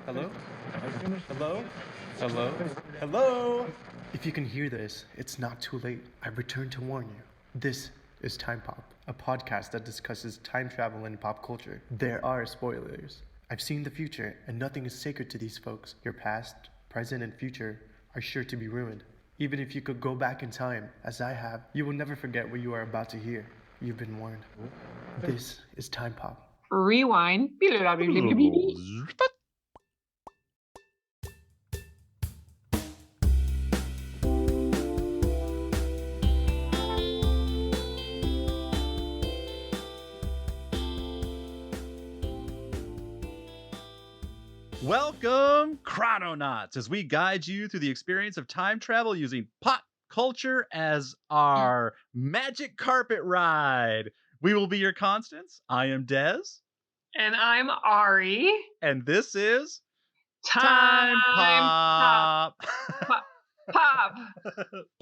Hello? Hello? Hello? Hello? If you can hear this, it's not too late. I've returned to warn you. This is Time Pop, a podcast that discusses time travel and pop culture. There are spoilers. I've seen the future, and nothing is sacred to these folks. Your past, present, and future are sure to be ruined. Even if you could go back in time, as I have, you will never forget what you are about to hear. You've been warned. This is Time Pop. Rewind. Welcome, Chrononauts, as we guide you through the experience of time travel using pop culture as our magic carpet ride. We will be your constants. I am Dez. And I'm Ari. And this is Time Pop. Pop.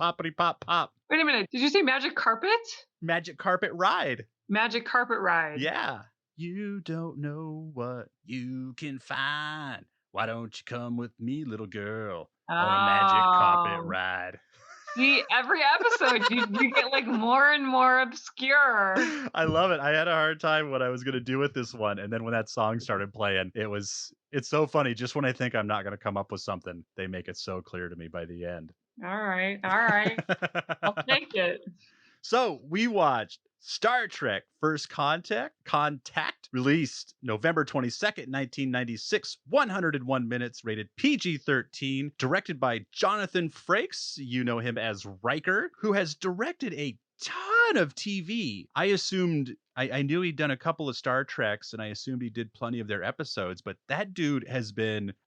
Poppity pop pop. Wait a minute. Did you say magic carpet? Magic carpet ride. Magic carpet ride. Yeah. You don't know what you can find. Why don't you come with me, little girl, on a magic carpet ride? See, every episode you get like more and more obscure. I love it. I had a hard time what I was going to do with this one. And then when that song started playing, it's so funny. Just when I think I'm not going to come up with something, they make it so clear to me by the end. All right. I'll take it. So we watched Star Trek First Contact, released November 22nd, 1996, 101 minutes, rated PG-13, directed by Jonathan Frakes. You know him as Riker, who has directed a ton of TV. I knew he'd done a couple of Star Treks, and I assumed he did plenty of their episodes, but that dude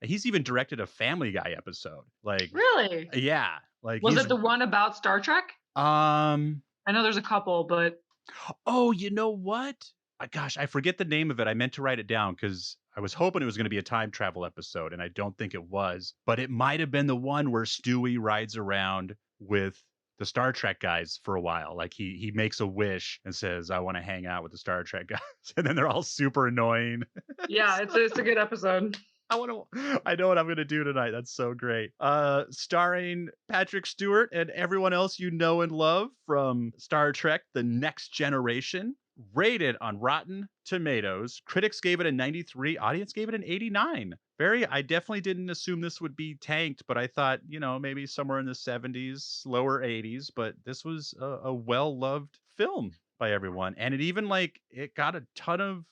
he's even directed a Family Guy episode. Like, really? Yeah. Like, was it the one about Star Trek? I know there's a couple, but... Oh, you know what? Gosh, I forget the name of it. I meant to write it down because I was hoping it was going to be a time travel episode, and I don't think it was. But it might have been the one where Stewie rides around with the Star Trek guys for a while. Like he makes a wish and says, I want to hang out with the Star Trek guys. And then they're all super annoying. Yeah, it's a good episode. I know what I'm going to do tonight. That's so great. Starring Patrick Stewart and everyone else you know and love from Star Trek, The Next Generation. Rated on Rotten Tomatoes. Critics gave it a 93. Audience gave it an 89. I definitely didn't assume this would be tanked, but I thought, maybe somewhere in the 70s, lower 80s. But this was a well-loved film by everyone. And it got a ton of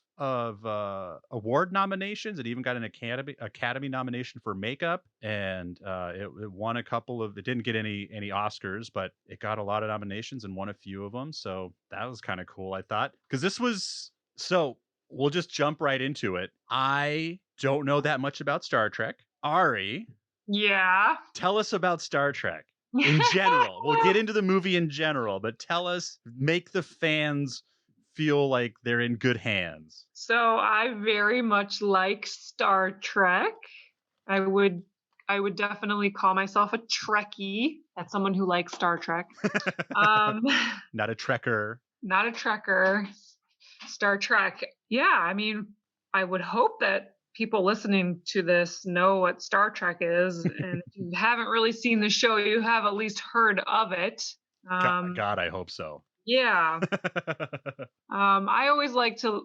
award nominations. It even got an Academy nomination for makeup, and it won a couple of. It didn't get any Oscars, but it got a lot of nominations and won a few of them. So that was kind of cool, I thought, because this was. So we'll just jump right into it. I don't know that much about Star Trek. Ari, yeah, tell us about Star Trek in general. We'll get into the movie in general, but make the fans feel like they're in good hands. So I very much like Star Trek. I would definitely call myself a Trekkie. That's someone who likes Star Trek. Not a Trekker. Not a Trekker. Star Trek. Yeah, I mean, I would hope that people listening to this know what Star Trek is. And if you haven't really seen the show, you have at least heard of it. God, I hope so. Yeah. I always like to,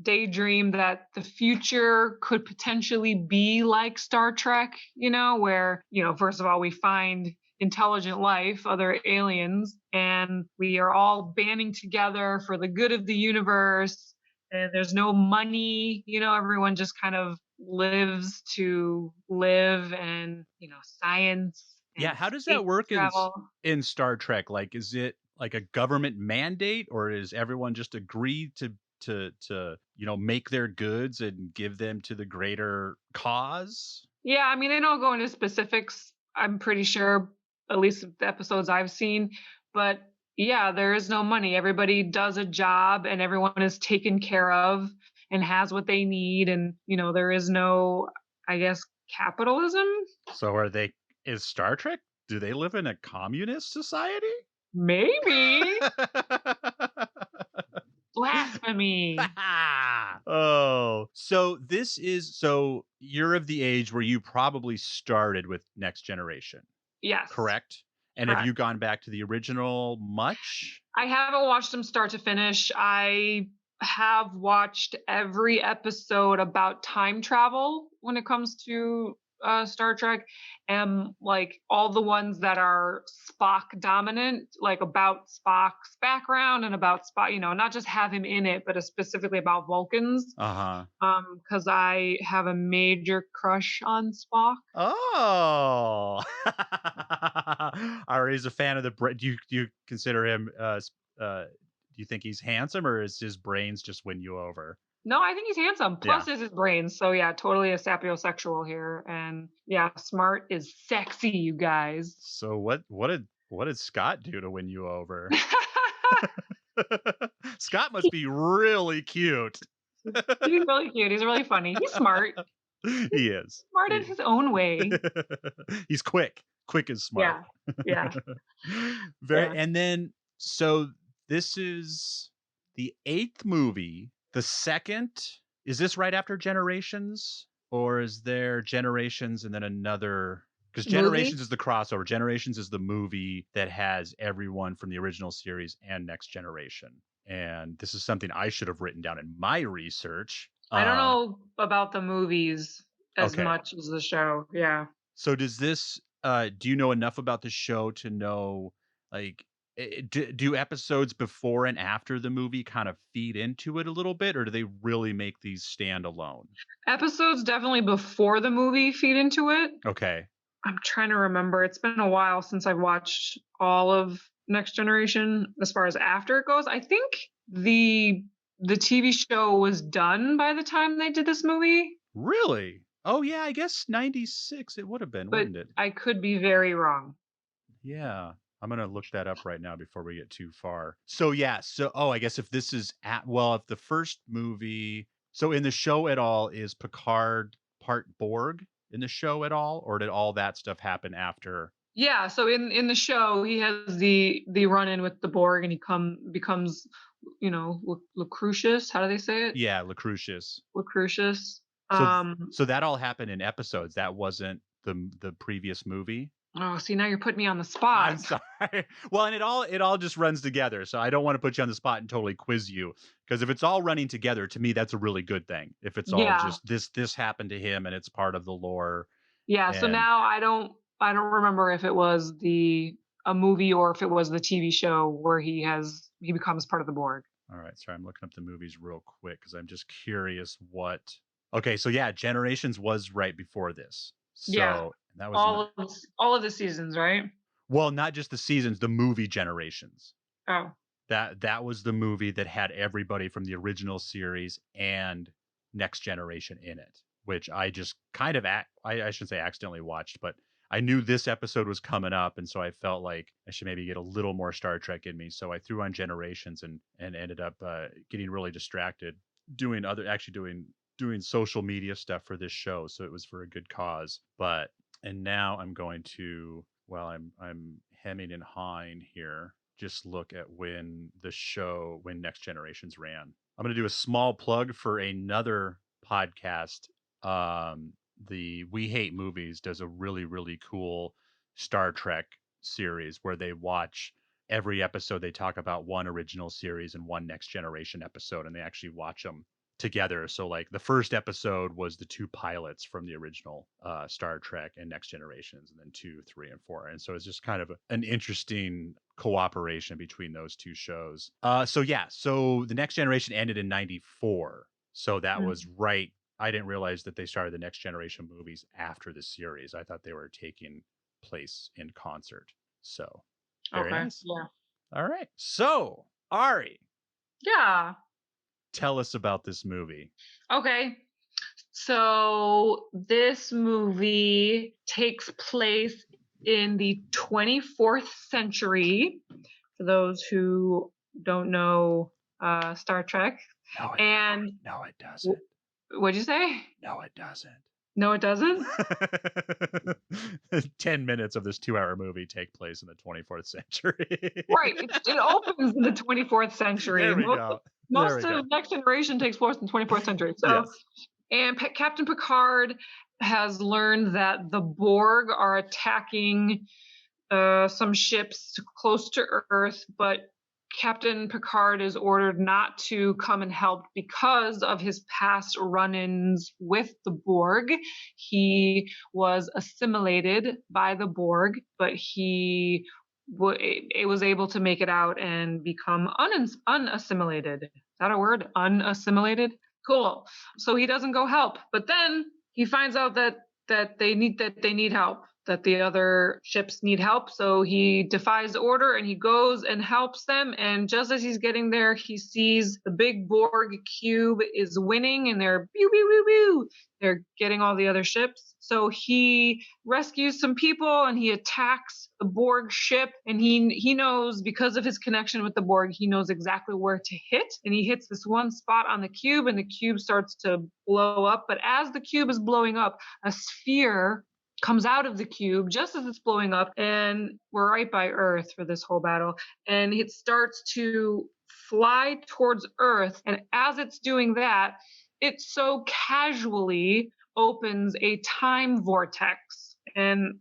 daydream that the future could potentially be like Star Trek, where, first of all, we find intelligent life, other aliens, and we are all banding together for the good of the universe. And there's no money, everyone just kind of lives to live, and, science. Yeah. How does that work in Star Trek? Like, is it like a government mandate, or is everyone just agreed to make their goods and give them to the greater cause? Yeah, I mean, I don't go into specifics. I'm pretty sure, at least the episodes I've seen, but yeah, there is no money. Everybody does a job, and everyone is taken care of and has what they need, and there is no, I guess, capitalism. So is Star Trek? Do they live in a communist society? Maybe. Black Blasphemy. Oh, so you're of the age where you probably started with Next Generation, Yes. correct? And have you gone back to the original much? I haven't watched them start to finish. I have watched every episode about time travel when it comes to Star Trek, and like all the ones that are Spock dominant, like about Spock's background and about Spock, you know, not just have him in it, but specifically about Vulcans. Because I have a major crush on Spock. Oh, Ari's a fan of the. Do you consider him? Do you think he's handsome, or is his brains just win you over? No, I think he's handsome. Plus, is his brains. So yeah, totally a sapiosexual here, and yeah, smart is sexy, you guys. So what did Scott do to win you over? Scott must be really cute. He's really cute. He's really funny. He's smart. He is smart in his own way. He's quick as smart. Yeah. And then so this is the 8th movie. The second, is this right after Generations, or is there Generations and then another? Because Generations is the crossover. Generations is the movie that has everyone from the original series and Next Generation. And this is something I should have written down in my research. I don't know about the movies as much as the show. Yeah. So does this, do you know enough about the show to know, like, do episodes before and after the movie kind of feed into it a little bit, or do they really make these stand alone? Episodes definitely before the movie feed into it. Okay. I'm trying to remember. It's been a while since I've watched all of Next Generation as far as after it goes. I think the TV show was done by the time they did this movie. Really? Oh, yeah, I guess 96 it would have been, wouldn't it? I could be very wrong. Yeah. I'm going to look that up right now before we get too far. So, yeah. So, I guess if this is if the first movie, so in the show at all, is Picard part Borg in the show at all? Or did all that stuff happen after? Yeah. So in the show, he has the run-in with the Borg and he becomes, you know, Lucretius. How do they say it? Yeah. Lucretius. So that all happened in episodes. That wasn't the previous movie. Oh, see, now you're putting me on the spot. I'm sorry. Well, and it all just runs together. So I don't want to put you on the spot and totally quiz you, because if it's all running together, to me, that's a really good thing. If it's all just this happened to him and it's part of the lore. Yeah. So now I don't remember if it was a movie or if it was the TV show where he becomes part of the Borg. All right. Sorry, I'm looking up the movies real quick because I'm just curious what. Okay, so yeah, Generations was right before this. So that was all of the seasons, right? Well, not just the seasons, the movie Generations. Oh. That was the movie that had everybody from the original series and Next Generation in it, which I just kind of I shouldn't say accidentally watched, but I knew this episode was coming up, and so I felt like I should maybe get a little more Star Trek in me. So I threw on Generations and ended up getting really distracted doing social media stuff for this show. So it was for a good cause. And now I'm going to, while I'm hemming and hawing here, just look at when Next Generations ran. I'm going to do a small plug for another podcast. The We Hate Movies does a really, really cool Star Trek series where they watch every episode. They talk about one original series and one Next Generation episode, and they actually watch them together. So like the first episode was the two pilots from the original Star Trek and Next Generations, and then 2, 3, and 4. And so it's just kind of an interesting cooperation between those two shows. So the Next Generation ended in 94. So that was right. I didn't realize that they started the Next Generation movies after the series. I thought they were taking place in concert. So very nice. Yeah. All right. So Ari. Yeah. Tell us about this movie. Okay. So this movie takes place in the 24th century, for those who don't know Star Trek. No, it doesn't. What'd you say? No, it doesn't. No, it doesn't? 10 minutes of this 2-hour movie take place in the 24th century. Right. It opens in the 24th century. There we go. Most of Next Generation takes place in the 24th century. So, yes. And Captain Picard has learned that the Borg are attacking some ships close to Earth, but Captain Picard is ordered not to come and help because of his past run-ins with the Borg. He was assimilated by the Borg, but he was able to make it out and become unassimilated. Is that a word? Unassimilated? Cool. So he doesn't go help, but then he finds out that they need help, that the other ships need help. So he defies the order and he goes and helps them. And just as he's getting there, he sees the big Borg cube is winning and they're pew, pew, pew, pew. They're getting all the other ships. So he rescues some people and he attacks the Borg ship. And he knows, because of his connection with the Borg, he knows exactly where to hit. And he hits this one spot on the cube and the cube starts to blow up. But as the cube is blowing up, a sphere comes out of the cube just as it's blowing up, and we're right by Earth for this whole battle, and it starts to fly towards Earth, and as it's doing that, it so casually opens a time vortex. And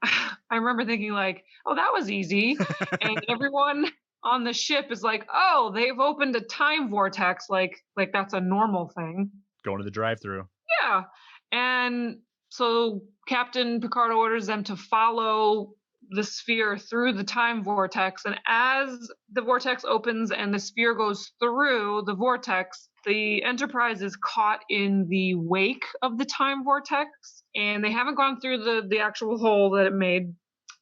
I remember thinking like, oh, that was easy. And everyone on the ship is like, oh, they've opened a time vortex, like that's a normal thing. Going to the drive-thru. Yeah. And so Captain Picard orders them to follow the sphere through the time vortex. And as the vortex opens and the sphere goes through the vortex, the Enterprise is caught in the wake of the time vortex. And they haven't gone through the actual hole that it made.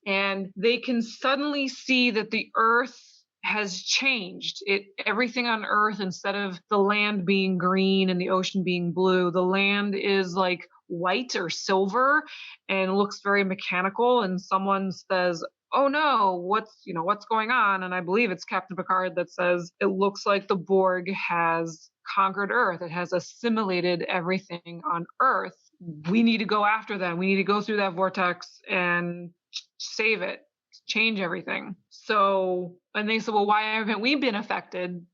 And they can suddenly see that the Earth has changed. Everything on Earth, instead of the land being green and the ocean being blue, the land is like white or silver and looks very mechanical. And someone says, oh no, what's going on? And I believe it's Captain Picard that says, it looks like the Borg has conquered Earth. It has assimilated everything on Earth. We need to go after them. We need to go through that vortex and save it, change everything. So, and they said, well, why haven't we been affected?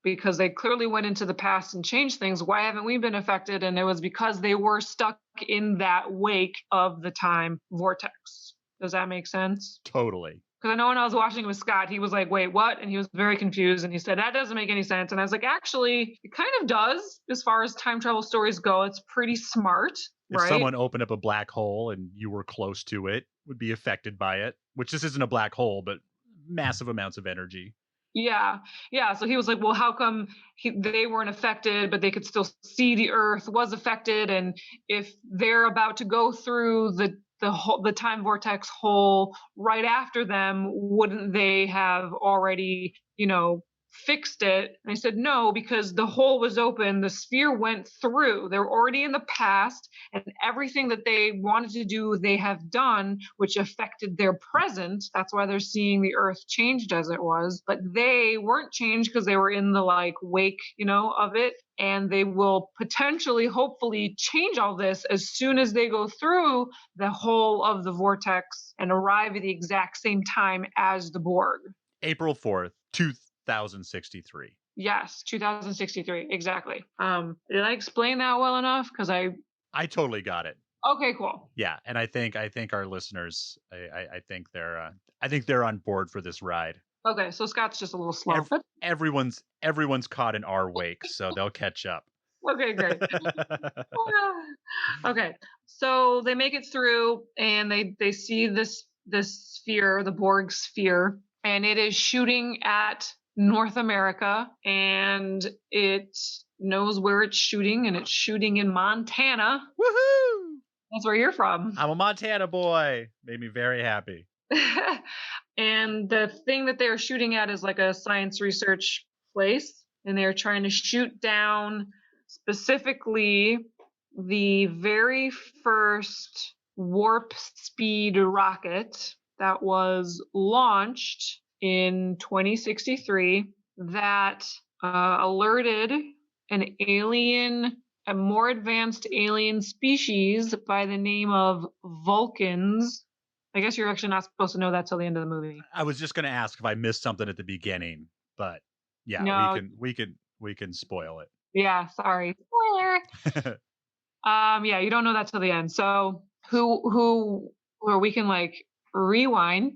Because they clearly went into the past and changed things. Why haven't we been affected? And it was because they were stuck in that wake of the time vortex. Does that make sense? Totally. Because I know when I was watching with Scott, he was like, wait, what? And he was very confused. And he said, that doesn't make any sense. And I was like, actually, it kind of does. As far as time travel stories go, it's pretty smart. If right? someone opened up a black hole and you were close to it, would be affected by it, which this isn't a black hole, but massive amounts of energy. Yeah. So he was like, well, how come they weren't affected, but they could still see the Earth was affected? And if they're about to go through the time vortex hole right after them, wouldn't they have already, fixed it? And I said, no, because the hole was open, the sphere went through. They're already in the past, and everything that they wanted to do, they have done, which affected their present. That's why they're seeing the Earth changed as it was. But they weren't changed because they were in the wake, of it. And they will potentially, hopefully, change all this as soon as they go through the whole of the vortex and arrive at the exact same time as the Borg. April 4th, 2063. Yes, 2063, exactly. Did I explain that well enough? Because I totally got it. Okay, cool. Yeah, and I think our listeners, I think they're on board for this ride. Okay, so Scott's just a little slow. Everyone's caught in our wake, so they'll catch up. Okay, great. Okay, so they make it through, and they see this sphere, the Borg sphere, and it is shooting at North America, and it knows where it's shooting, and it's shooting in Montana. Woohoo! That's where you're from. I'm a Montana boy. Made me very happy. And the thing that they're shooting at is like a science research place, and they're trying to shoot down specifically the very first warp speed rocket that was launched in 2063 that alerted a more advanced alien species by the name of Vulcans. I guess you're actually not supposed to know that till the end of the movie. I was just going to ask if I missed something at the beginning, but yeah, no, we can we can spoil it. Yeah, sorry. Spoiler. Yeah, you don't know that till the end. So or we can like rewind.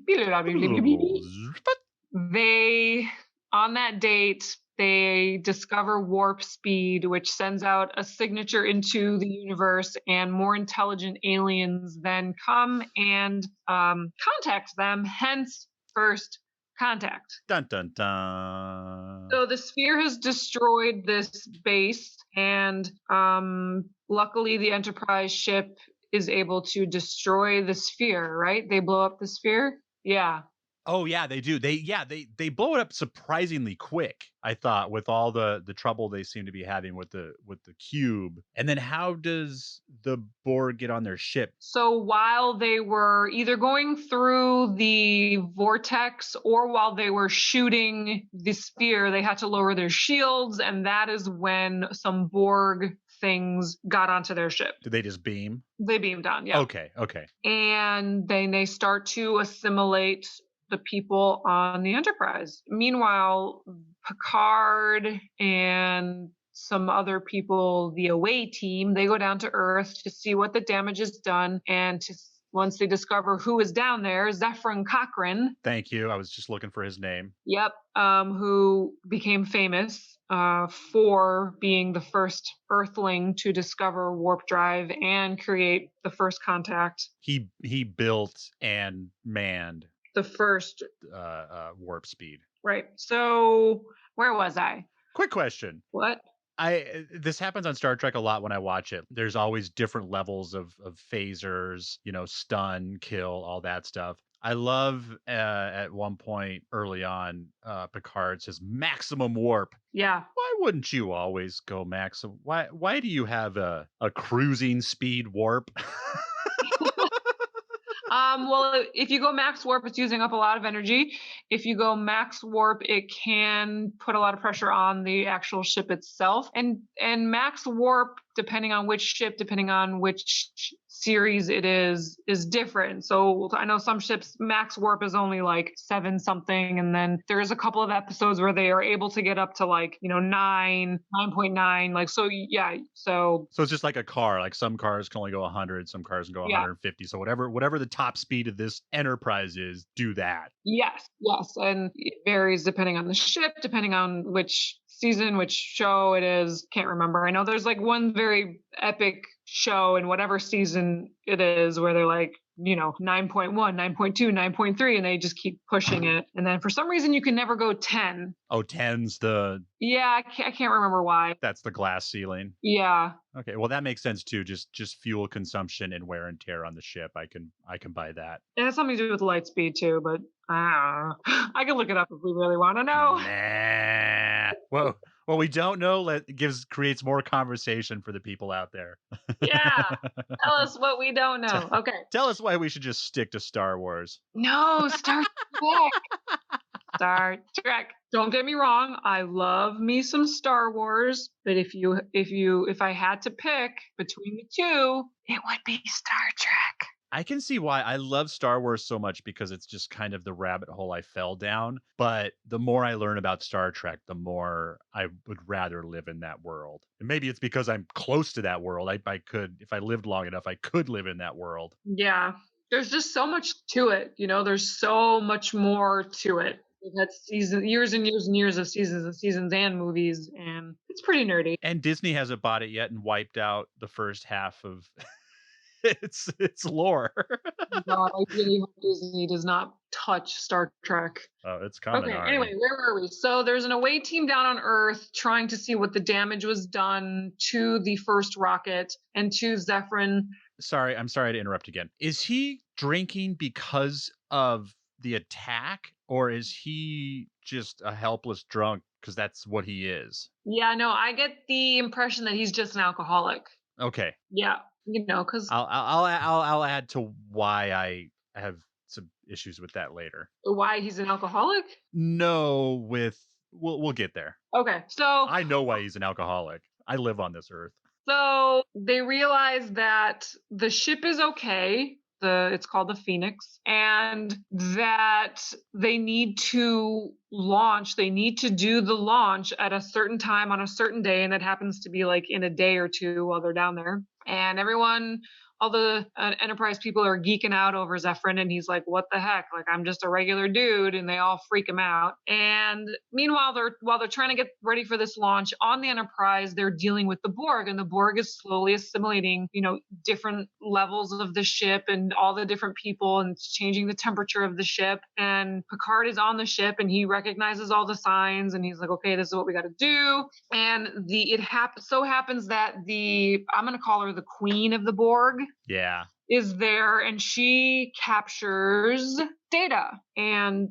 They, on that date, they discover warp speed, which sends out a signature into the universe, and more intelligent aliens then come and contact them, hence first contact. Dun dun dun. So the sphere has destroyed this base, and luckily the Enterprise ship is able to destroy the sphere, right? They blow up the sphere? Yeah. Oh yeah, they do. They blow it up surprisingly quick, I thought, with all the trouble they seem to be having with the cube. And then how does the Borg get on their ship? So while they were either going through the vortex or while they were shooting the sphere, they had to lower their shields, and that is when some Borg things got onto their ship. Did they just beam? They beamed on, yeah. Okay. And then they start to assimilate the people on the Enterprise. Meanwhile, Picard and some other people, the away team, they go down to Earth to see what the damage is done, and once they discover who is down there, Zefram Cochrane. Thank you. I was just looking for his name. Yep. Who became famous for being the first Earthling to discover warp drive and create the first contact. He built and manned the first warp speed. Right. So where was I? Quick question. What? This happens on Star Trek a lot when I watch it. There's always different levels of phasers, stun, kill, all that stuff. I love at one point early on, Picard says maximum warp. Yeah. Why wouldn't you always go maximum? Why do you have a cruising speed warp? Well, if you go max warp, it's using up a lot of energy. If you go max warp, it can put a lot of pressure on the actual ship itself. And max warp, depending on which ship, depending on which series it is different. So I know some ships max warp is only like 7 something, and then there's a couple of episodes where they are able to get up to like 9.9, like so. Yeah, so it's just like a car. Like some cars can only go 100, some cars can go 150. So whatever the top speed of this Enterprise is, do that. Yes, and it varies depending on the ship, depending on which season, which show it is. Can't remember. I know there's like one very epic show in whatever season it is where they're like 9.1, 9.2, 9.3, and they just keep pushing it. And then for some reason you can never go 10. Oh, 10's the... Yeah, I can't remember why. That's the glass ceiling. Yeah. Okay, well that makes sense too. Just fuel consumption and wear and tear on the ship. I can buy that. It has something to do with light speed too, but I can look it up if we really want to know. Nah. Well, we don't know. Creates more conversation for the people out there. Yeah. Tell us what we don't know. Okay. Tell us why we should just stick to Star Wars. No, Star Trek. Star Trek. Don't get me wrong. I love me some Star Wars, but if I had to pick between the two, it would be Star Trek. I can see why. I love Star Wars so much because it's just kind of the rabbit hole I fell down. But the more I learn about Star Trek, the more I would rather live in that world. And maybe it's because I'm close to that world. I could, if I lived long enough, I could live in that world. Yeah. There's just so much to it. There's so much more to it. We've had years and years and years of seasons and movies, and it's pretty nerdy. And Disney hasn't bought it yet and wiped out the first half of... It's lore. God, I really hope Disney does not touch Star Trek. Oh, it's coming. Okay, anyway, where were we? So there's an away team down on Earth trying to see what the damage was done to the first rocket and to Zefram. I'm sorry to interrupt again. Is he drinking because of the attack, or is he just a helpless drunk because that's what he is? Yeah, no, I get the impression that he's just an alcoholic. Okay. Yeah. Because I'll add to why I have some issues with that later. Why he's an alcoholic? No, we'll get there. Okay, so I know why he's an alcoholic. I live on this Earth. So they realize that the ship is okay. it's called the Phoenix, and that they need to do the launch at a certain time on a certain day, and it happens to be like in a day or two while they're down there. And all the Enterprise people are geeking out over Zephyrin, and he's like, what the heck? Like, I'm just a regular dude, and they all freak him out. And meanwhile, while they're trying to get ready for this launch on the Enterprise, they're dealing with the Borg, and the Borg is slowly assimilating, different levels of the ship and all the different people, and it's changing the temperature of the ship. And Picard is on the ship, and he recognizes all the signs, and he's like, okay, this is what we got to do. And so happens that I'm going to call her the Queen of the Borg. Yeah. Is there, and she captures Data, and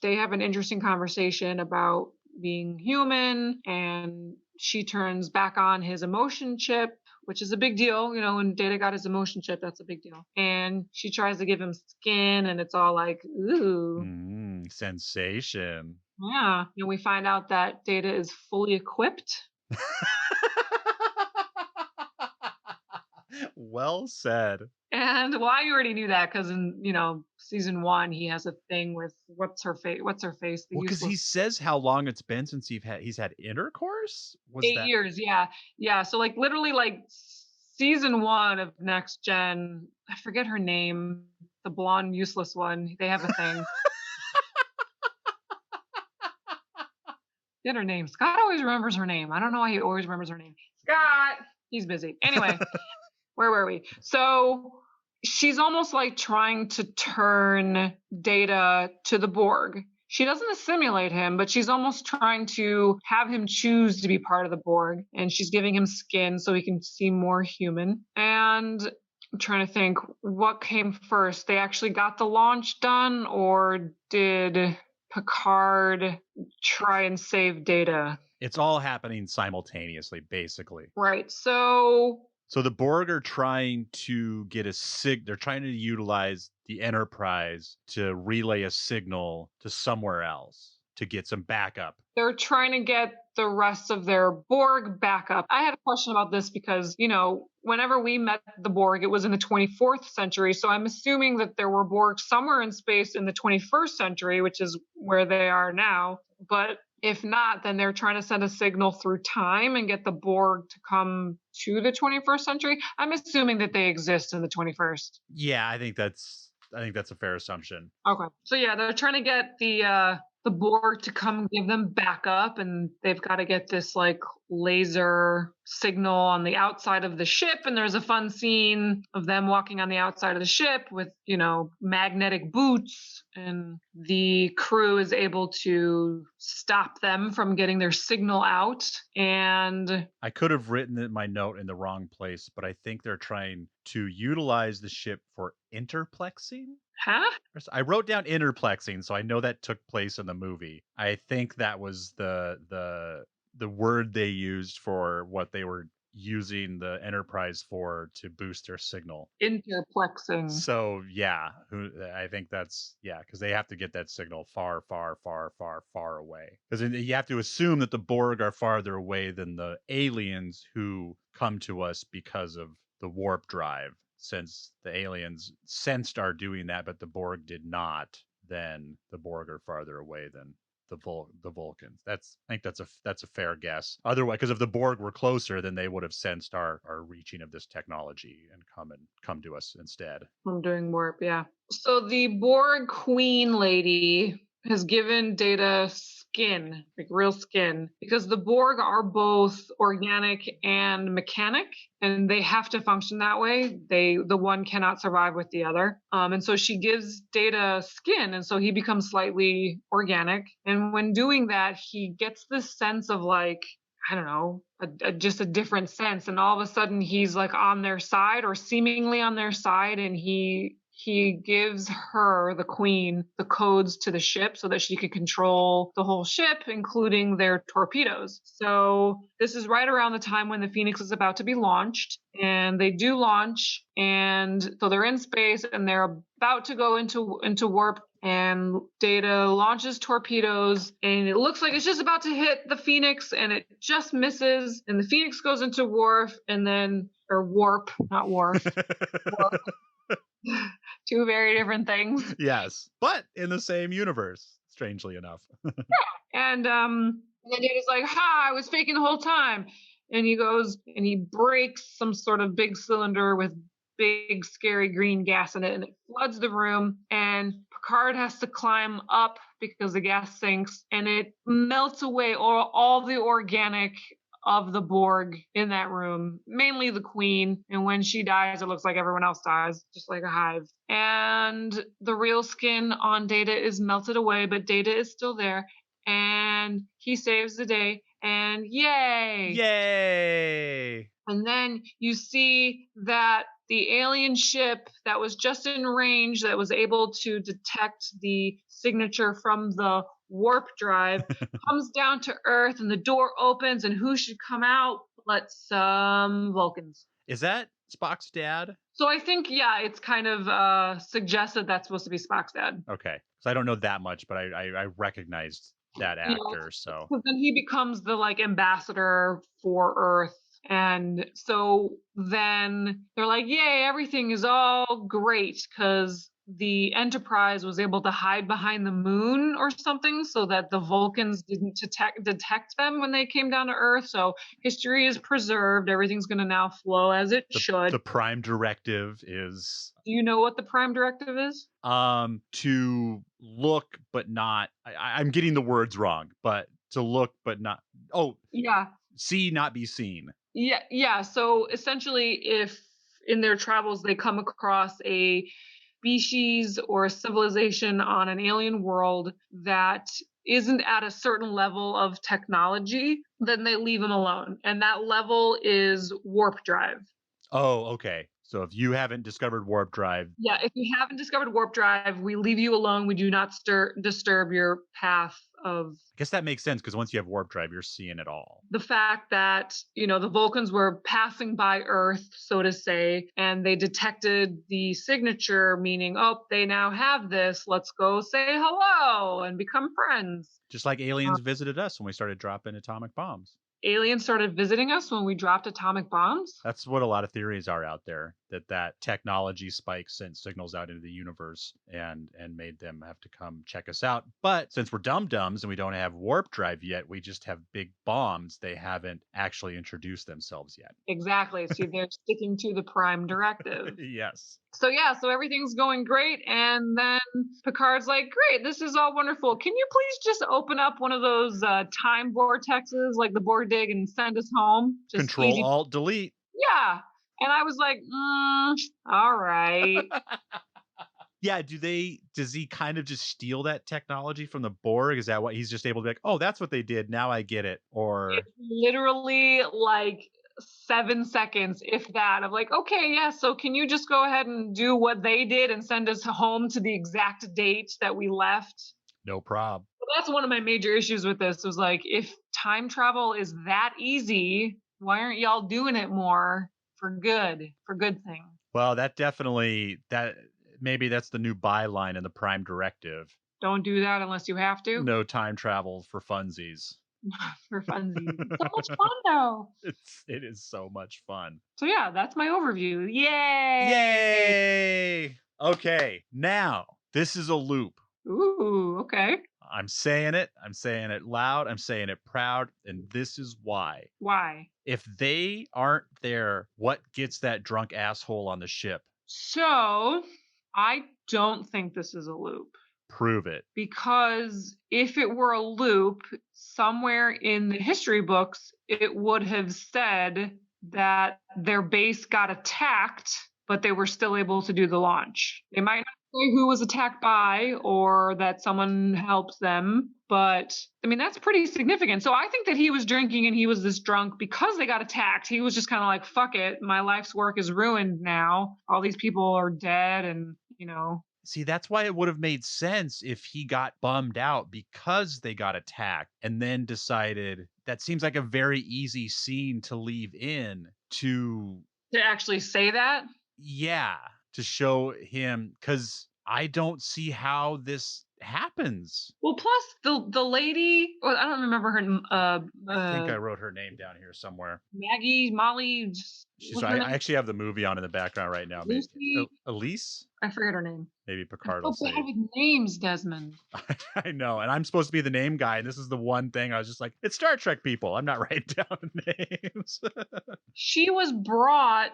they have an interesting conversation about being human, and she turns back on his emotion chip, which is a big deal. When Data got his emotion chip, that's a big deal. And she tries to give him skin, and it's all like, ooh. Sensation. Yeah. And we find out that Data is fully equipped. Well said. And I already knew that because in season 1 he has a thing with what's her face. Well, because he says how long it's been since he's had intercourse. Was 8 years? Yeah. So like literally like season 1 of Next Gen. I forget her name. The blonde useless one. They have a thing. Get her name. Scott always remembers her name. I don't know why he always remembers her name. Scott. He's busy. Anyway, where were we? So she's almost like trying to turn Data to the Borg. She doesn't assimilate him, but she's almost trying to have him choose to be part of the Borg. And she's giving him skin so he can seem more human. And I'm trying to think, what came first? They actually got the launch done, or did Picard try and save Data? It's all happening simultaneously, basically. Right. So the Borg are trying to get they're trying to utilize the Enterprise to relay a signal to somewhere else to get some backup. They're trying to get the rest of their Borg backup. I had a question about this because, whenever we met the Borg, it was in the 24th century. So I'm assuming that there were Borg somewhere in space in the 21st century, which is where they are now. But if not, then they're trying to send a signal through time and get the Borg to come to the 21st century. I'm assuming that they exist in the 21st. Yeah, I think that's a fair assumption. Okay. So yeah, they're trying to get the Borg to come give them backup, and they've got to get this like laser signal on the outside of the ship. And there's a fun scene of them walking on the outside of the ship with, magnetic boots, and the crew is able to stop them from getting their signal out. And I could have written my note in the wrong place, but I think they're trying to utilize the ship for interplexing. Huh? I wrote down interplexing, so I know that took place in the movie. I think that was the word they used for what they were using the Enterprise for to boost their signal. Interplexing. So yeah, I think that's because they have to get that signal far, far, far, far, far away. Because you have to assume that the Borg are farther away than the aliens who come to us because of the warp drive. Since the aliens sensed our doing that, but the Borg did not, then the Borg are farther away than the Vulcans. I think that's a fair guess. Otherwise, because if the Borg were closer, then they would have sensed our reaching of this technology and come to us instead. I'm doing warp, yeah. So the Borg Queen lady has given Data skin, like real skin, because the Borg are both organic and mechanic, and they have to function that way. The one cannot survive with the other. And so she gives Data skin, and so he becomes slightly organic. And when doing that, he gets this sense of like, I don't know, just a different sense. And all of a sudden he's like on their side, or seemingly on their side, and he gives her, the Queen, the codes to the ship so that she can control the whole ship, including their torpedoes. So this is right around the time when the Phoenix is about to be launched, and they do launch, and so they're in space and they're about to go into warp, and Data launches torpedoes, and it looks like it's just about to hit the Phoenix, and it just misses, and the Phoenix goes into warp, and then, or warp, not wharf. Warp. Two very different things. Yes, but in the same universe, strangely enough. And then Data's like, ha, I was faking the whole time. And he goes and he breaks some sort of big cylinder with big, scary green gas in it, and it floods the room. And Picard has to climb up because the gas sinks, and it melts away all the organic of the Borg in that room, mainly the Queen. And when she dies, it looks like everyone else dies, just like a hive. And the real skin on Data is melted away, but Data is still there. And he saves the day. And yay! Yay! And then you see that the alien ship that was just in range, that was able to detect the signature from the warp drive, comes down to Earth, and the door opens, and who should come out but some Vulcans. Is that Spock's dad? So I think, yeah, it's kind of suggested that's supposed to be Spock's dad. Okay. So I don't know that much, but I recognized that actor, so. So then he becomes the like ambassador for Earth. And so then they're like, yay, everything is all great because the Enterprise was able to hide behind the moon or something so that the Vulcans didn't detect them when they came down to Earth. So history is preserved. Everything's going to now flow as it should. The Prime Directive is... Do you know what the Prime Directive is? To look but not... I'm getting the words wrong, but to look but not... Oh, yeah. See, not be seen. Yeah. So essentially, if in their travels they come across a species or a civilization on an alien world that isn't at a certain level of technology, then they leave them alone. And that level is warp drive. Oh, okay. So if you haven't discovered warp drive... Yeah, if you haven't discovered warp drive, we leave you alone. We do not disturb your path of... I guess that makes sense, because once you have warp drive, you're seeing it all. The fact that, the Vulcans were passing by Earth, so to say, and they detected the signature, meaning, oh, they now have this. Let's go say hello and become friends. Just like aliens visited us when we started dropping atomic bombs. Aliens started visiting us when we dropped atomic bombs? That's what a lot of theories are out there, that technology spike sent signals out into the universe and made them have to come check us out. But since we're dum-dums and we don't have warp drive yet, we just have big bombs. They haven't actually introduced themselves yet. Exactly. See, they're sticking to the Prime Directive. Yes. So everything's going great. And then Picard's like, great, this is all wonderful. Can you please just open up one of those time vortexes like the Borg did and send us home? Just Control, Alt, Delete. Yeah. And I was like, all right. Yeah, does he kind of just steal that technology from the Borg? Is that what he's just able to be like, oh, that's what they did, now I get it? Or it's literally like 7 seconds, if that. I'm like, okay, yeah, so can you just go ahead and do what they did and send us home to the exact date that we left? No prob. That's one of my major issues with this, was like, if time travel is that easy, why aren't y'all doing it more for good things? Well, maybe that's the new byline in the Prime Directive. Don't do that unless you have to. No time travel for funsies. For funsies. It's so much fun, though. It is so much fun. So yeah, that's my overview. Yay! Yay! Okay, now this is a loop. Ooh, okay. I'm saying it loud, I'm saying it proud, and this is why. Why? If they aren't there, what gets that drunk asshole on the ship? So, I don't think this is a loop. Prove it. Because if it were a loop, somewhere in the history books, it would have said that their base got attacked, but they were still able to do the launch. They might not say who was attacked by or that someone helped them, but I mean, that's pretty significant. So I think that he was drinking and he was this drunk because they got attacked. He was just kind of like, fuck it, my life's work is ruined now. All these people are dead and, See, that's why it would have made sense if he got bummed out because they got attacked and then decided that seems like a very easy scene to leave in to actually say that. Yeah, to show him, because I don't see how this happens. Well, plus the lady, well, I don't remember her. I think I wrote her name down here somewhere. Molly, I actually have the movie on in the background right now. Maybe Lucy? Elise? I forget her name. Maybe I'm Picard so will say bad with names, Desmond. I know, and I'm supposed to be the name guy, and this is the one thing I was just like, it's Star Trek people. I'm not writing down names. She was, brought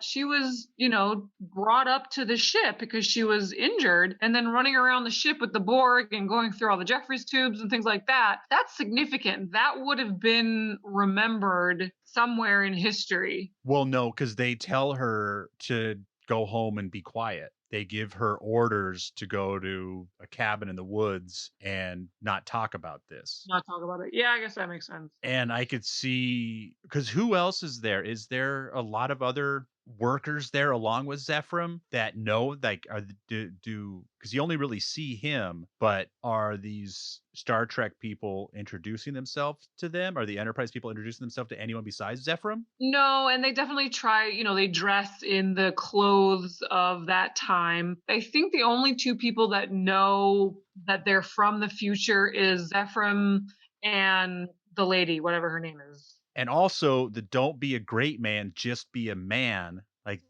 up to the ship because she was injured, and then running around the ship with the Borg and going through all the Jeffries tubes and things like that. That's significant. That would have been remembered somewhere in history. Well, no, because they tell her to go home and be quiet. They give her orders to go to a cabin in the woods and not talk about this. Not talk about it. Yeah, I guess that makes sense. And I could see, because who else is there? Is there a lot of other workers there along with Zephram that know, like, because you only really see him, but are these Star Trek people introducing themselves to them? Are the Enterprise people introducing themselves to anyone besides Zephram? No, and they definitely try, they dress in the clothes of that time. I think the only two people that know that they're from the future is Zephram and the lady, whatever her name is. And also the don't be a great man, just be a man. Like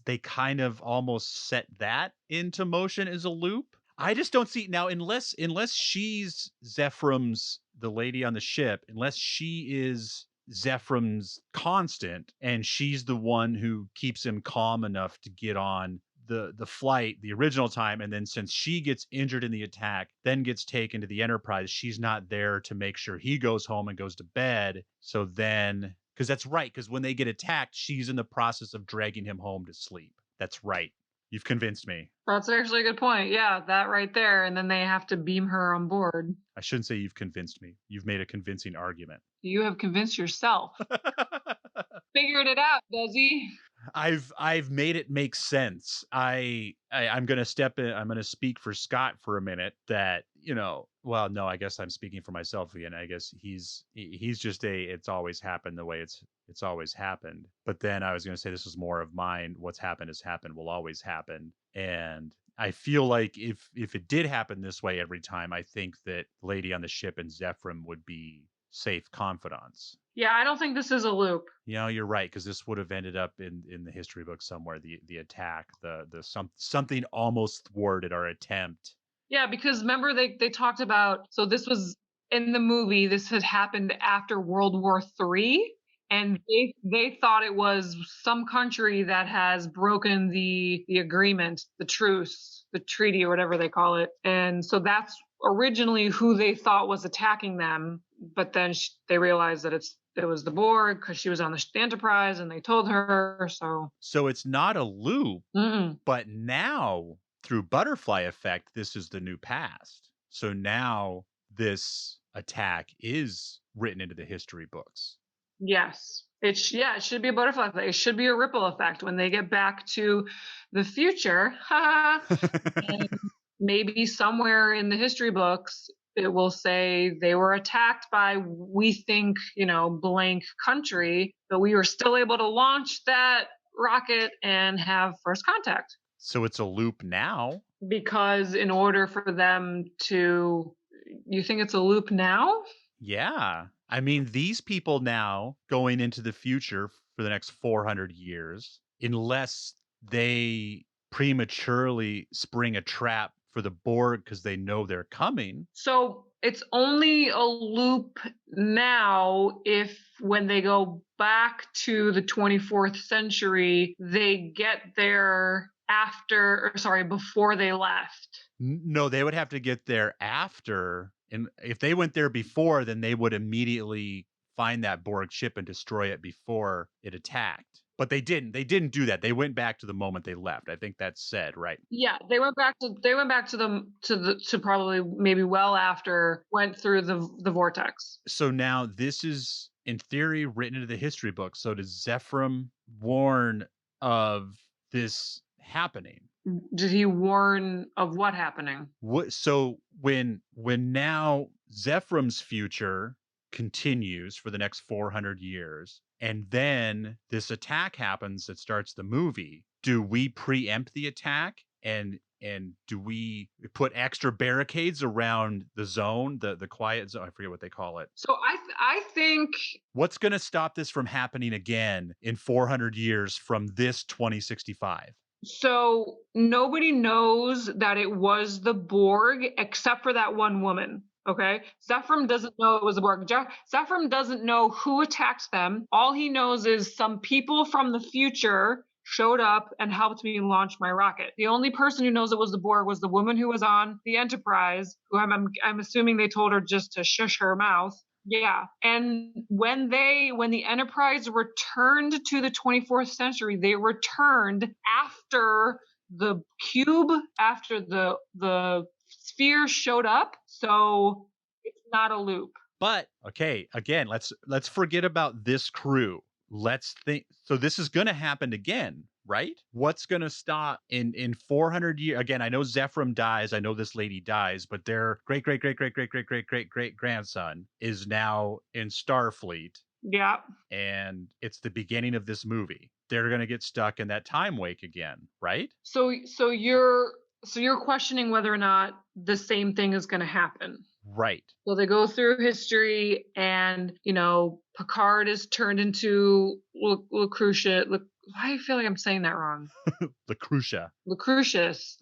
they kind of almost set that into motion as a loop. I just don't see now, unless she's Zephram's, the lady on the ship, unless she is Zephram's constant and she's the one who keeps him calm enough to get on the flight the original time, and then since she gets injured in the attack, then gets taken to the Enterprise, she's not there to make sure he goes home and goes to bed. So then, because that's right, because when they get attacked, she's in the process of dragging him home to sleep. That's right. You've convinced me. That's actually a good point. Yeah, that right there. And then they have to beam her on board. I shouldn't say you've convinced me. You've made a convincing argument. You have convinced yourself. Figured it out, does he? I've made it make sense. I'm gonna step in. I'm gonna speak for Scott for a minute. That well, no, I guess I'm speaking for myself again. I guess he's just it's always happened the way it's always happened. But then I was gonna say this was more of mine. What's happened has happened. Will always happen. And I feel like if it did happen this way every time, I think that Lady on the ship and Zephram would be safe confidants. Yeah, I don't think this is a loop. You're right, because this would have ended up in the history book somewhere. The attack, something almost thwarted our attempt. Yeah, because remember they talked about, so this was in the movie. This had happened after World War III, and they thought it was some country that has broken the agreement, the truce, the treaty, or whatever they call it, and so that's originally who they thought was attacking them. But then they realized that it was the Borg because she was on the Enterprise, and they told her. So it's not a loop. Mm-mm. But now through butterfly effect, this is the new past. So now this attack is written into the history books. Yes. It should be a butterfly effect. It should be a ripple effect when they get back to the future. And maybe somewhere in the history books, it will say they were attacked by, we think, blank country, but we were still able to launch that rocket and have first contact. So it's a loop now. Because in order for them to, you think it's a loop now? Yeah. I mean, these people now going into the future for the next 400 years, unless they prematurely spring a trap for the Borg because they know they're coming. So it's only a loop now if when they go back to the 24th century, they get there before they left. No, they would have to get there after. And if they went there before, then they would immediately find that Borg ship and destroy it before it attacked. But they didn't. They didn't do that. They went back to the moment they left. I think that's said, right? Yeah, they went back to probably maybe well after went through the vortex. So now this is in theory written into the history book. So does Zephram warn of this happening? Did he warn of what happening? So when now Zephram's future continues for the next 400 years, and then this attack happens that starts the movie, do we preempt the attack and do we put extra barricades around the zone, the quiet zone? I forget what they call it. So I think What's going to stop this from happening again in 400 years from this 2065? so. Nobody knows that it was the Borg except for that one woman. Okay, Zephram doesn't know it was the Borg. Zephram doesn't know who attacked them. All he knows is some people from the future showed up and helped me launch my rocket. The only person who knows it was the Borg was the woman who was on the Enterprise, who I'm assuming they told her just to shush her mouth. Yeah. And when the Enterprise returned to the 24th century, they returned after the cube, after the sphere showed up. So it's not a loop. But okay, again, let's forget about this crew. Let's think. So this is going to happen again, right? What's going to stop in 400 years? Again, I know Zephram dies. I know this lady dies, but their great grandson is now in Starfleet. Yeah. And it's the beginning of this movie. They're going to get stuck in that time wake again, right? So you're questioning whether or not the same thing is going to happen. Right. So they go through history, and Picard is turned into Lucretia. Why do I feel like I'm saying that wrong? Lucretia. Lucretius.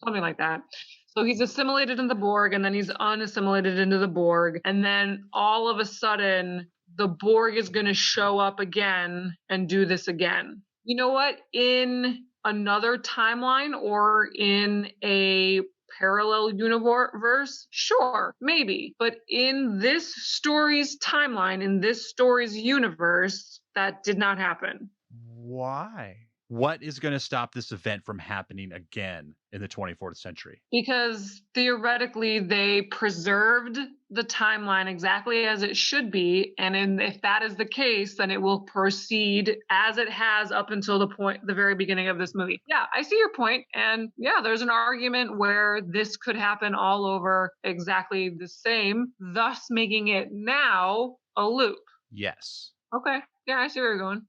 Something like that. So he's assimilated in the Borg, and then he's unassimilated into the Borg, and then all of a sudden the Borg is going to show up again and do this again. You know what? In another timeline or in a parallel universe, sure, maybe. But in this story's timeline, in this story's universe, that did not happen. Why? What is going to stop this event from happening again in the 24th century? Because theoretically, they preserved the timeline exactly as it should be. And if that is the case, then it will proceed as it has up until the very beginning of this movie. Yeah, I see your point. And yeah, there's an argument where this could happen all over exactly the same, thus making it now a loop. Yes. Okay. Yeah, I see where you're going.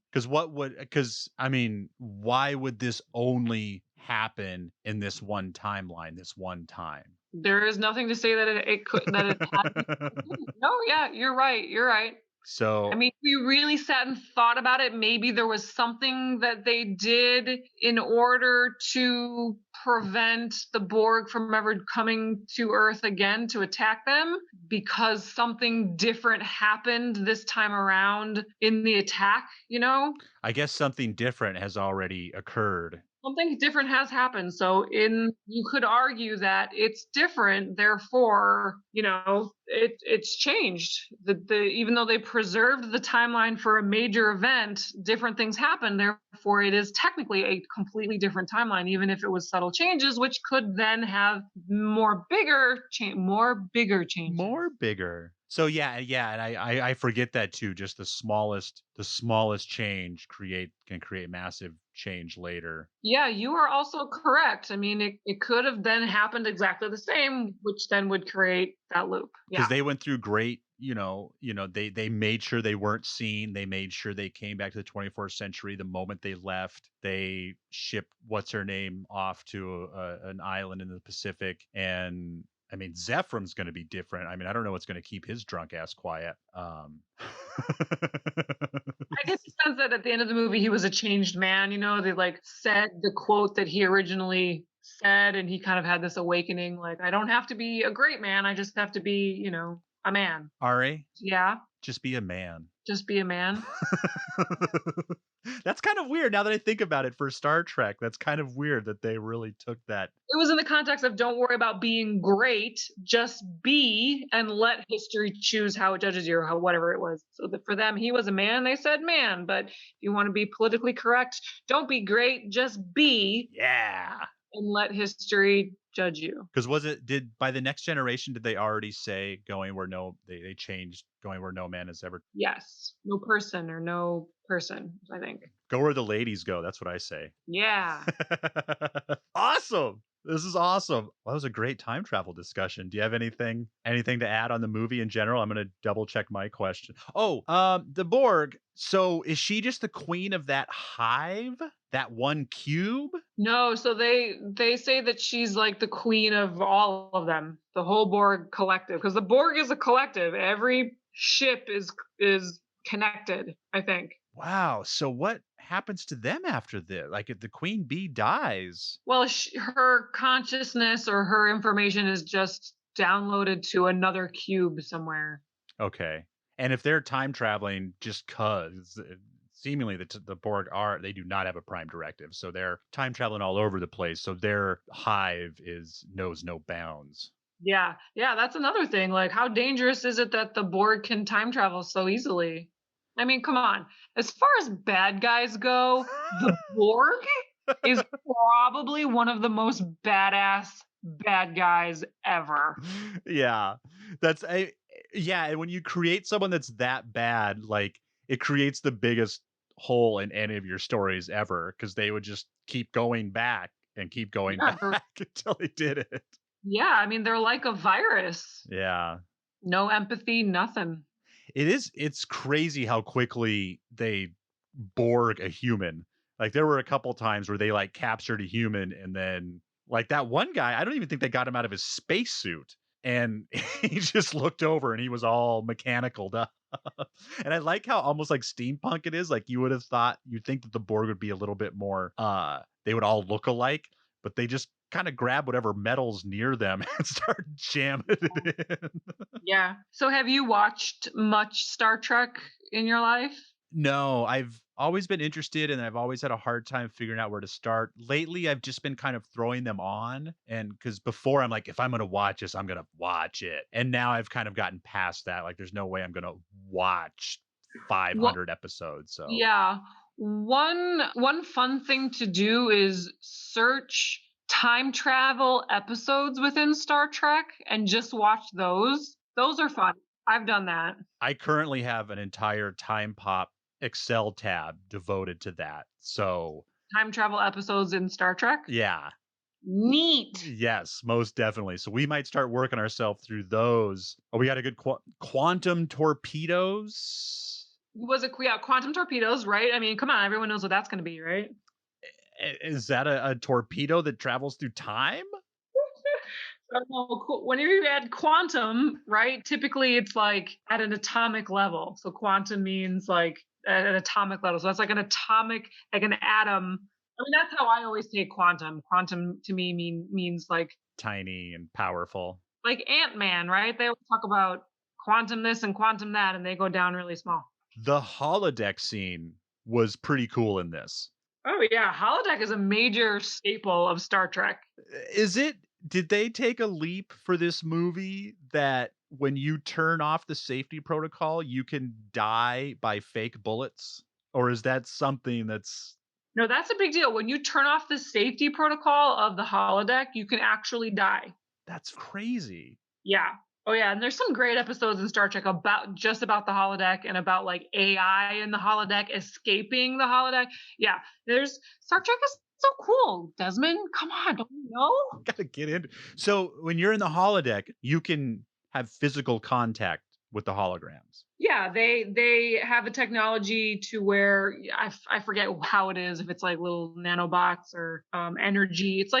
Why would this only happen in this one timeline, this one time? There is nothing to say that it could, that it happened. No, yeah, you're right. So, if we really sat and thought about it, maybe there was something that they did in order to prevent the Borg from ever coming to Earth again to attack them, because something different happened this time around in the attack, I guess something different has already occurred. Something different has happened. So you could argue that it's different, therefore, it's changed. Even though they preserved the timeline for a major event, different things happened. Therefore, it is technically a completely different timeline, even if it was subtle changes, which could then have more bigger changes. More bigger. So yeah, and I forget that too. Just the smallest change can create massive change later. Yeah, you are also correct. It could have then happened exactly the same, which then would create that loop. Because they went through great, they made sure they weren't seen. They made sure they came back to the 24th century. The moment they left, they shipped what's her name off to an island in the Pacific, and Zephram's going to be different. I don't know what's going to keep his drunk ass quiet. I guess it says that at the end of the movie, he was a changed man. They said the quote that he originally said, and he kind of had this awakening. I don't have to be a great man. I just have to be, a man. Ari? Yeah? Just be a man. Just be a man? That's kind of weird now that I think about it for Star Trek. That's kind of weird that they really took that. It was in the context of don't worry about being great, just be, and let history choose how it judges you, or whatever it was. So for them, he was a man. They said man. But if you want to be politically correct, don't be great, just be. Yeah. And let history judge you. Because by the Next Generation, did they already say they changed going where no man has ever? Yes. No person, I think. Go where the ladies go. That's what I say. Yeah. Awesome. This is awesome. Well, that was a great time travel discussion. Do you have anything to add on the movie in general? I'm going to double check my question. The Borg. So is she just the queen of that hive? That one cube? No, so they say that she's like the queen of all of them, the whole Borg collective, because the Borg is a collective. Every ship is connected, I think. Wow. So what happens to them after this? Like if the queen bee dies. Well, her consciousness or her information is just downloaded to another cube somewhere. Okay. And if they're time traveling just cuz seemingly the Borg they do not have a prime directive. So they're time traveling all over the place. So their hive knows no bounds. Yeah, that's another thing. Like, how dangerous is it that the Borg can time travel so easily? I mean, come on. As far as bad guys go, the Borg is probably one of the most badass bad guys ever. Yeah. Yeah, and when you create someone that's that bad, like it creates the biggest hole in any of your stories ever because they would just keep going back and keep going Yeah, back until they did it. yeah, I mean, they're like a virus. Yeah. No empathy, nothing. It's crazy how quickly they Borg a human. Like there were a couple times where they like captured a human and then like that one guy, I don't even think they got him out of his spacesuit. And he just looked over and he was all mechanical up. And I like how almost like steampunk it is. Like you'd think that the Borg would be a little bit more they would all look alike, but they just kind of grab whatever metal's near them and start jamming it in. Yeah. So have you watched much Star Trek in your life? No, I've always been interested and I've always had a hard time figuring out where to start. Lately, I've just been kind of throwing them on. And because before I'm like, if I'm going to watch this, I'm going to watch it. And now I've kind of gotten past that. Like, there's no way I'm going to watch 500 episodes. So, yeah. One fun thing to do is search time travel episodes within Star Trek and just watch those. Those are fun. I've done that. I currently have an entire Time Pop Excel tab devoted to that. So, Time travel episodes in Star Trek? yeah. Neat. Yes, most definitely. So we might start working ourselves through those. Oh, we got a good quantum torpedoes. Was it quantum torpedoes, right? I mean, come on, everyone knows what that's going to be, right? Is that a torpedo that travels through time? Whenever you add quantum, right, typically it's like at an atomic level. So quantum means like at an atomic level. So that's like an atomic, like an atom. I mean, that's how I always take quantum. Quantum to me means like tiny and powerful. Like Ant-Man, right? They always talk about quantum this and quantum that, and they go down really small. The holodeck scene was pretty cool in this. Oh yeah, holodeck is a major staple of Star Trek. Did they take a leap for this movie that when you turn off the safety protocol, you can die by fake bullets? Or is that something that's... No, that's a big deal. When you turn off the safety protocol of the holodeck, you can actually die. That's crazy. Yeah. Oh yeah, and there's some great episodes in Star Trek about the holodeck and about like AI in the holodeck escaping the holodeck. Yeah, Star Trek is so cool. Desmond, come on, don't you know? Gotta get in. So when you're in the holodeck, you can have physical contact with the holograms. Yeah, they have a technology to where I forget how it is, if it's like little nanobots or energy. It's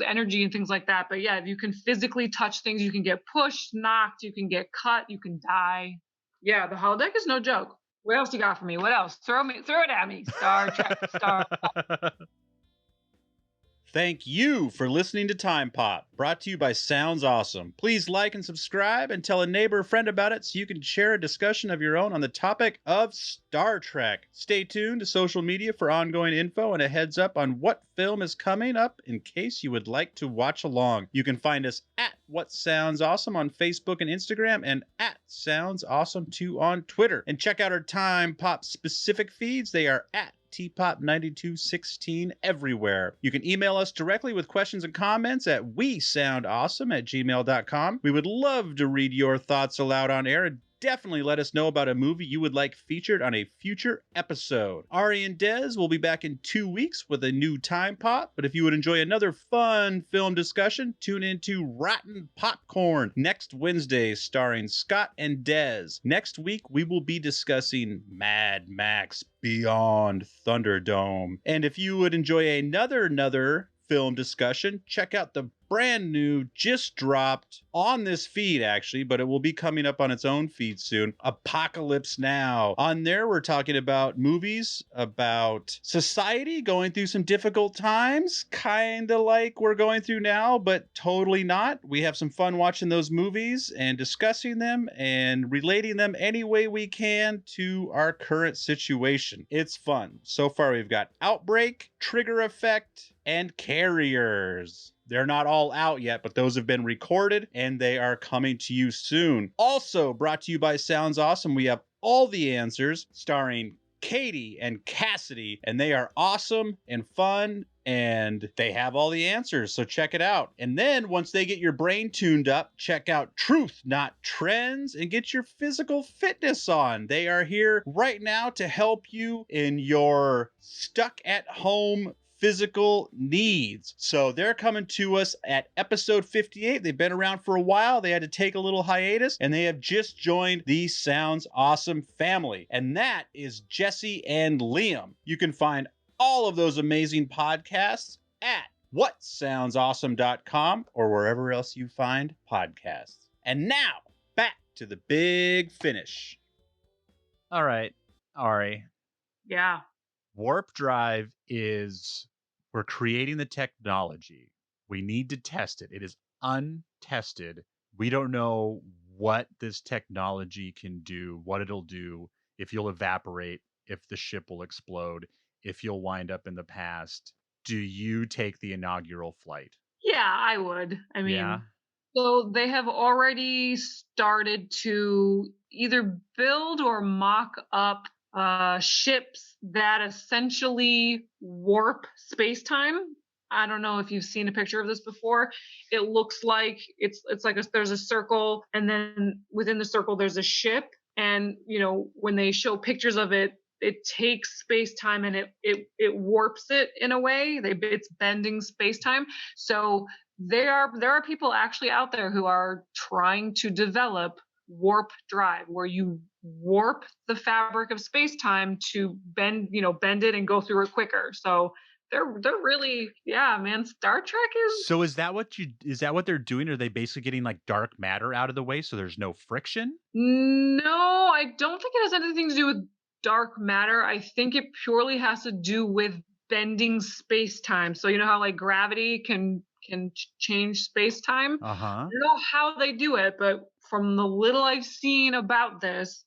energy and things like that. But yeah, you can physically touch things. You can get pushed, knocked. You can get cut. You can die. Yeah, the holodeck is no joke. What else you got for me? What else? Throw it at me. Star Trek. Star Trek. Thank you for listening to Time Pop, brought to you by Sounds Awesome. Please like and subscribe and tell a neighbor or friend about it so you can share a discussion of your own on the topic of Star Trek. Stay tuned to social media for ongoing info and a heads up on what film is coming up in case you would like to watch along. You can find us at What Sounds Awesome on Facebook and Instagram and at Sounds Awesome 2 on Twitter. And check out our Time Pop specific feeds. They are at tpop9216 everywhere. You can email us directly with questions and comments at wesoundawesome@gmail.com. We would love to read your thoughts aloud on air and definitely let us know about a movie you would like featured on a future episode. Ari and Dez will be back in 2 weeks with a new Time Pop, but if you would enjoy another fun film discussion, tune into Rotten Popcorn next Wednesday, starring Scott and Dez. Next week, we will be discussing Mad Max Beyond Thunderdome. And if you would enjoy another film discussion, check out the brand new, just dropped on this feed actually, but it will be coming up on its own feed soon. Apocalypse Now. On there, we're talking about movies, about society going through some difficult times, kind of like we're going through now, but totally not. We have some fun watching those movies and discussing them and relating them any way we can to our current situation. It's fun. So far, we've got Outbreak, Trigger Effect, and Carriers. They're not all out yet, but those have been recorded and they are coming to you soon. Also brought to you by Sounds Awesome, we have All the Answers, starring Katie and Cassidy, and they are awesome and fun, and they have all the answers, so check it out. And then once they get your brain tuned up, check out Truth Not Trends and get your physical fitness on. They are here right now to help you in your stuck at home physical needs. So they're coming to us at episode 58. They've been around for a while. They had to take a little hiatus, and they have just joined the Sounds Awesome family. And that is Jesse and Liam. You can find all of those amazing podcasts at whatsoundsawesome.com or wherever else you find podcasts. And now, back to the big finish. All right, Ari. Yeah. Warp drive is, we're creating the technology. We need to test it. It is untested. We don't know what this technology can do, what it'll do, if you'll evaporate, if the ship will explode, if you'll wind up in the past. Do you take the inaugural flight? Yeah, I would. I mean, Yeah. So they have already started to either build or mock up ships that essentially warp space-time. I don't know if you've seen a picture of this before. It looks like it's like there's a circle, and then within the circle there's a ship. And when they show pictures of it, it takes space-time and it warps it in a way. It's bending space-time. So there are people actually out there who are trying to develop warp drive, where you warp the fabric of space-time to bend it and go through it quicker. So they're really, yeah, man. Star Trek is. So is that what they're doing? Are they basically getting like dark matter out of the way so there's no friction? No, I don't think it has anything to do with dark matter. I think it purely has to do with bending space-time. So you know how like gravity can change space-time? Uh-huh. I don't know how they do it, but from the little I've seen about this,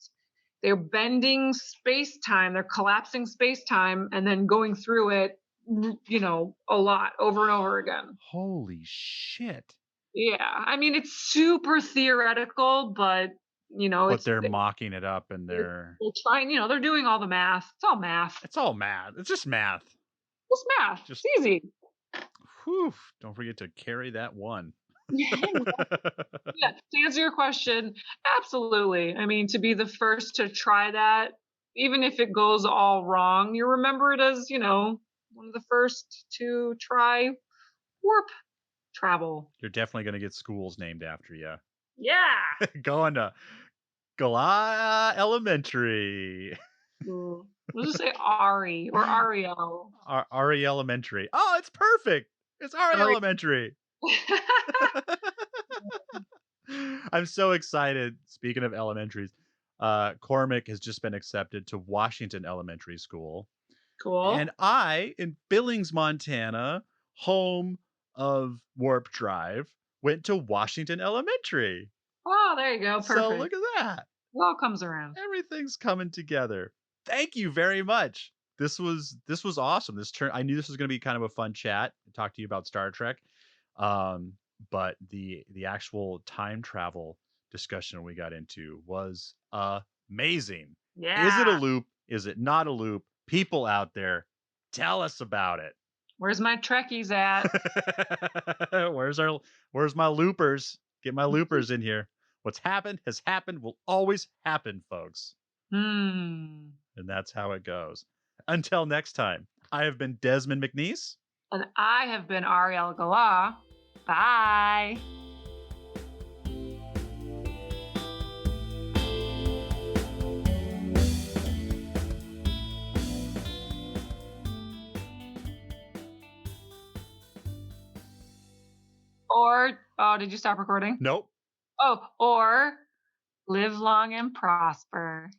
they're bending space-time, they're collapsing space-time and then going through it, a lot over and over again. Holy shit. Yeah. I mean, it's super theoretical, but but they're mocking it up, and they're trying, they're doing all the math. It's all math. It's all math. It's just math. It's math. It's easy. Whew. Don't forget to carry that one. Yeah, to answer your question, absolutely. I mean, to be the first to try that, even if it goes all wrong, you remember it as, one of the first to try warp travel. You're definitely going to get schools named after you. Yeah. Going to Gala Elementary. We'll just say Ari or Ariel. Ari Elementary. Oh, it's perfect. It's Ari Elementary. I'm so excited. Speaking of elementaries, Cormac has just been accepted to Washington Elementary School. Cool. And I, in Billings, Montana, home of Warp Drive, went to Washington Elementary. Oh, there you go. Perfect. So look at that. It all comes around. Everything's coming together. Thank you very much. This was awesome. I knew this was going to be kind of a fun chat. Talk to you about Star Trek. But the actual time travel discussion we got into was amazing. Yeah. Is it a loop? Is it not a loop? People out there, tell us about it. Where's my Trekkies at? Where's my loopers? Get my loopers in here. What's happened has happened, will always happen, folks. And that's how it goes. Until next time, I have been Desmond McNeese. And I have been Ariel Gala. Bye. Or, oh, did you stop recording? Nope. Oh, or live long and prosper.